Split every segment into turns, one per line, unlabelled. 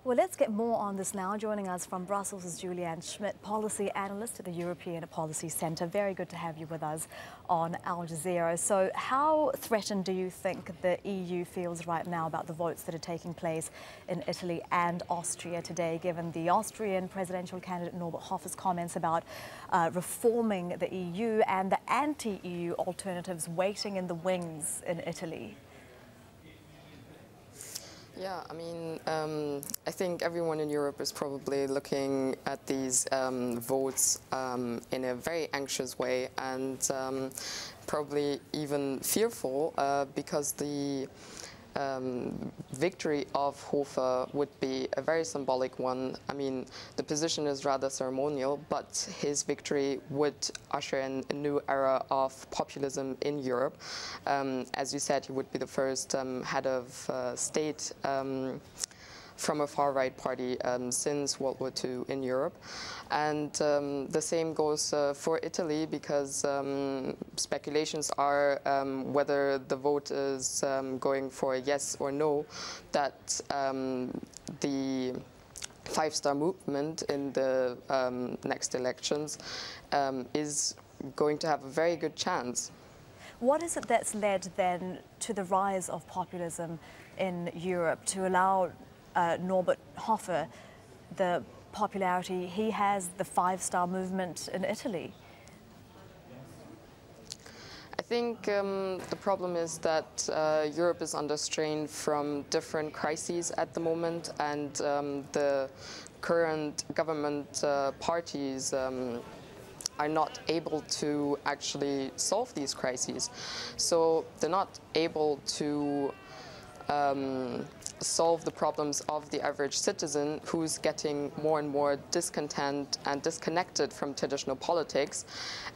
Well, let's get more on this now. Joining us from Brussels is Juliane Schmidt, policy analyst at the European Policy Centre. Very good to have you with us on Al Jazeera. So how threatened do you think the EU feels right now about the votes that are taking place in Italy and Austria today, given the Austrian presidential candidate Norbert Hofer's comments about reforming the EU and the anti-EU alternatives waiting in the wings in Italy?
Yeah, I mean, I think everyone in Europe is probably looking at these votes in a very anxious way and probably even fearful because the victory of Hofer would be a very symbolic one. I mean, the position is rather ceremonial, but his victory would usher in a new era of populism in Europe. As you said, he would be the first head of state from a far-right party since World War II in Europe. And the same goes for Italy, because speculations are whether the vote is going for a yes or no, that the five-star movement in the next elections is going to have a very good chance.
What is it that's led then to the rise of populism in Europe to allow Norbert Hofer the popularity he has, the five-star movement in Italy?
I think the problem is that Europe is under strain from different crises at the moment, and the current government parties are not able to actually solve these crises. So they're not able to solve the problems of the average citizen, who's getting more and more discontent and disconnected from traditional politics.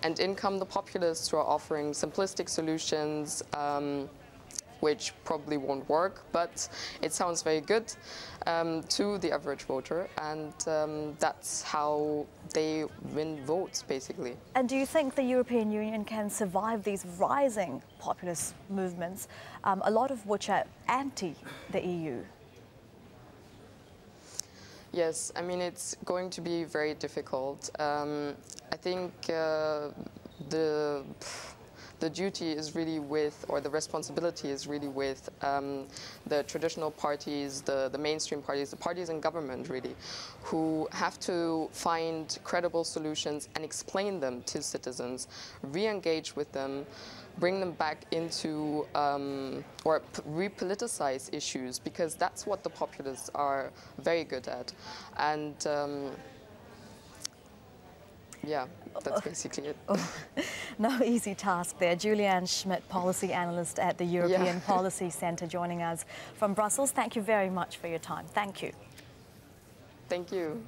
And in come the populists, who are offering simplistic solutions which probably won't work, but it sounds very good to the average voter, and that's how they win votes, basically.
And do you think the European Union can survive these rising populist movements, a lot of which are anti the EU?
Yes, I mean, it's going to be very difficult. I think the duty is really with, or the responsibility is really with the traditional parties, the mainstream parties, the parties in government, really, who have to find credible solutions and explain them to citizens, re-engage with them, bring them back into, or repoliticize issues, because that's what the populists are very good at. And yeah, that's basically it.
No easy task there. Juliane Schmidt, policy analyst at the European Policy Centre, joining us from Brussels. Thank you very much for your time. Thank you.
Thank you.